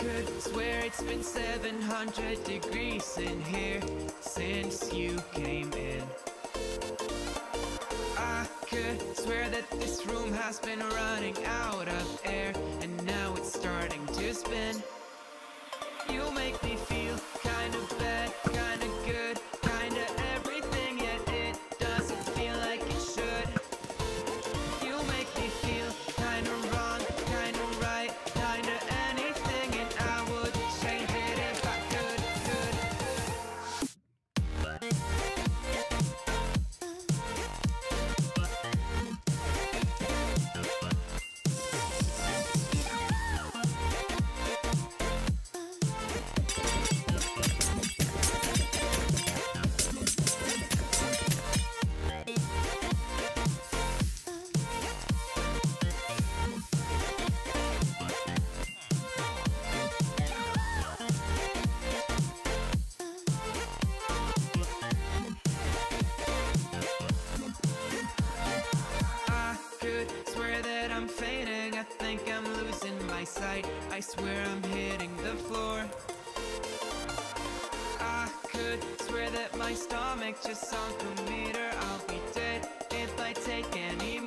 could swear it's been 700 degrees in here since you came in. I could swear that this room has been running out of air, and now it's starting to spin. You make me feel kinda bad, kinda good, kinda everything, yet it doesn't feel like it should. You make me feel kinda wrong, kinda right, kinda anything, and I would change it if I could. Swear that I'm fainting, I think I'm losing my sight, I swear I'm hitting the floor. I could swear that my stomach just sunk a meter. I'll be dead if I take any